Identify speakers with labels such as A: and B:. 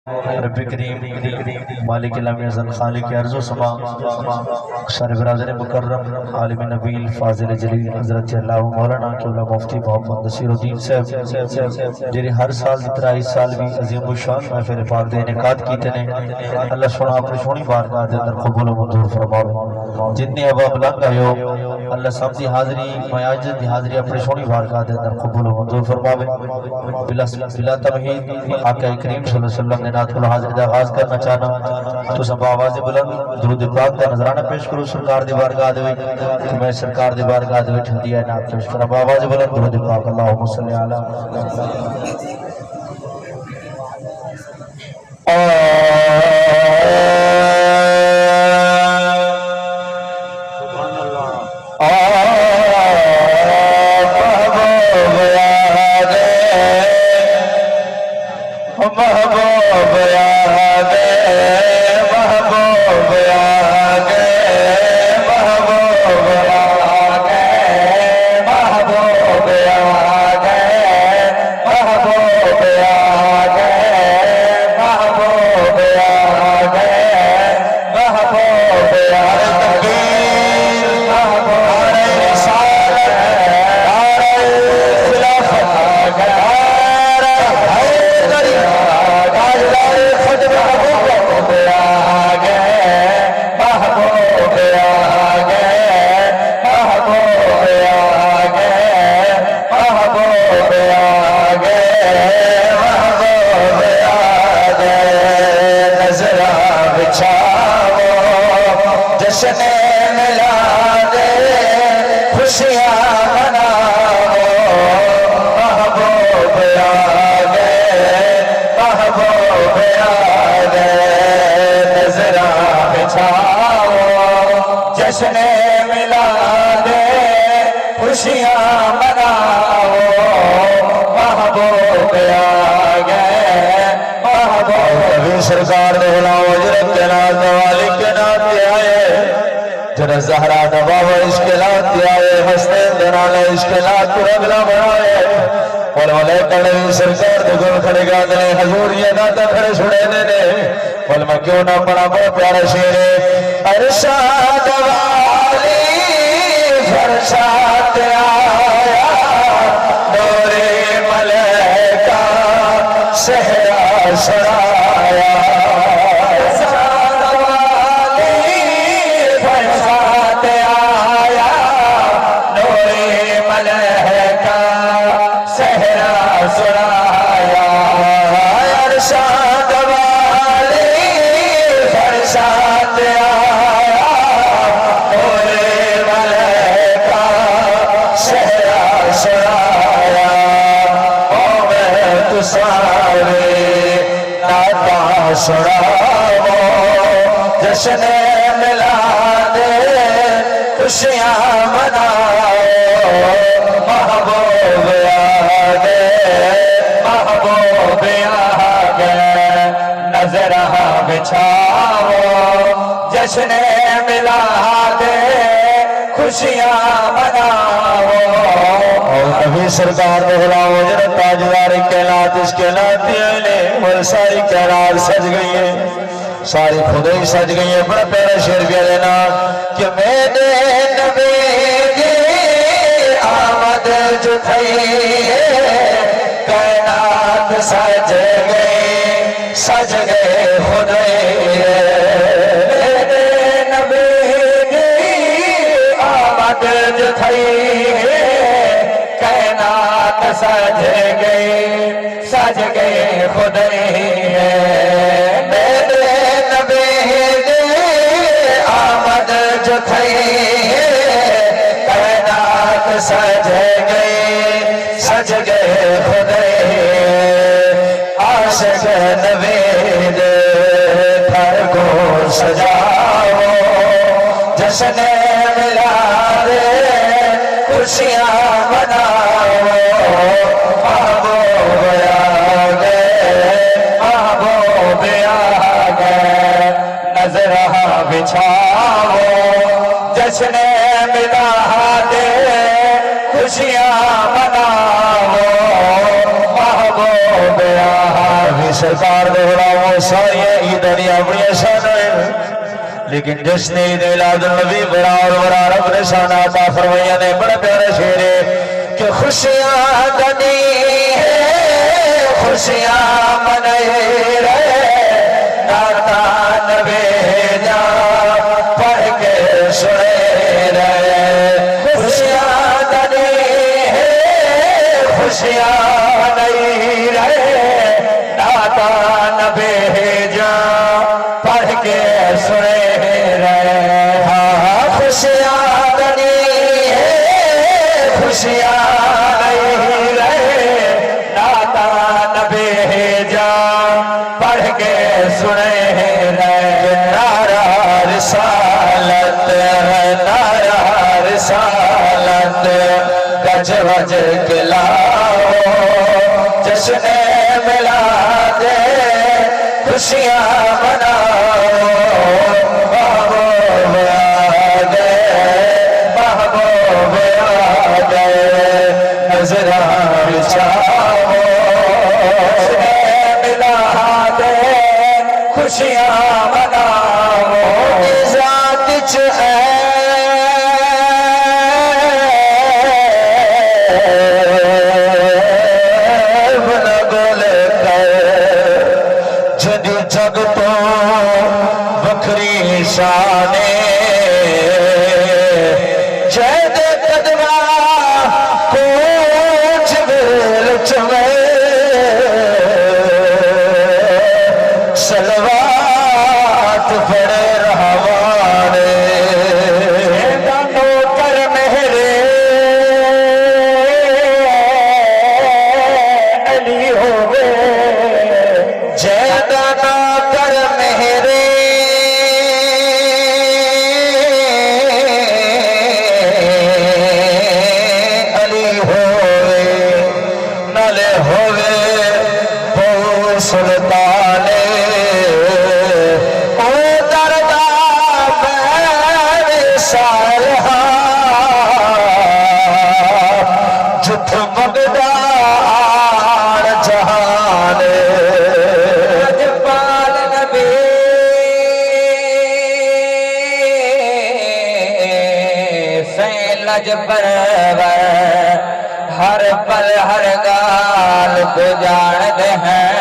A: رب کریم مالک لم یزل خالق ارض و سما سر برادر مکرم عالم نبیل فاضل جلیل حضرت اللہ مولانا قبلہ مفتی محمد نصیر الدین صاحب جنہیں ہر سال جتنا اس سال بھی عظیم الشان محفل پاک دے انعقاد کیتے ہیں اللہ سنا اپنی سونی بارگاہ دے اندر قبول و منظور فرماوے جتنے ابا بلند آئے ہو اللہ سب دی حاضری میاجد دی حاضری اپنی سونی بارگاہ دے اندر قبول و منظور فرماوے بلا تمہید آقا کریم صلی اللہ علیہ وسلم نے نعت الحاضر دا آغاز کرنا چاہنا تو سب آواز بلند درود پاک دا نظرانہ پیش کرو سرکار دی بارگاہ دے تو میں سرکار دی بارگاہ دے ہدیہ نعت پیش کرنا آواز بلند درود پاک اللہم صلی علی زہرا نواب اشکلات آئے حسنین دنانا اشکلات کو اگلا بڑھائے والولے کڑوی سرکار دگل کھڑے گا دلے حضور یہ داتا کھڑے چھڑے دینے والمہ کیوں نہ پڑا بہت پیارا شیرے ارشاد والی فرشاد آیا نور ملکہ شہرہ شرایا سڑاو جشن ملاد خوشیاں مناؤ محبوب آگے محبوب آگے نظرہ بچھاؤ جشن ملاد خوشیاں مناؤ ابھی سرکار دہلاؤ جنت تاجدار کہلات اس کہلات دیئے اور ساری کہلات سج گئی ہیں ساری خدای سج گئی ہیں بڑا پیرا شیر بھی لینا کہ میرے نبی کی آمد جو تھی کائنات سج گئے خدای میرے نبی کی آمد جو تھی کائنات سج گئے خدای میرے نبی دی آمد جو تھی کائنات سج گئے خدای عاشق نبی دے گھر کو سجاؤ جشن ملاد خوشیاں مناؤ محبوب آگے محبوب آگے نظرہ بچھاؤ جشن ملاد خوشیاں مناؤ محبوب آگے سرکار دے غلاموں ساری عید دی اپنی شان ہے لیکن جس نے عید میلاد النبی بڑا اور بڑا رب نے شان عطا فرمایا نے بڑا پیارا شعر ہے کہ خوشیاں دنی ہے خوشیاں منائے رہے داتا نبی جا پڑھ کے سنے رہے خوشیاں دنی ہے خوشیاں نہیں رہے داتا نبی جا پڑھ کے سنے رہے ہاں خوشیاں دنی ہے خوشیاں نہیں رہے داتا نبی جا پڑھ کے سنے رہے نعرہ رسالت نعرہ رسالت گج وج کے لاؤ جشن میلاد خوشیاں مناؤ محبوب آ گئے محبوب آ گئے نظران چاہو جشن میلاد خوشیاں مناؤ ذات چ جگ تو وکھری شانے جید قدمہ کوچ بیل چمے سلوات پڑے رہوانے دانو کر مہرے علی ہوئے جیدانا کر مہرے علی ہوئے نلے ہوئے بہو سلطانے او دردہ بین سالہا جت مقدار جہانے لج پرور ہر پل ہر گال کو جان دے ہیں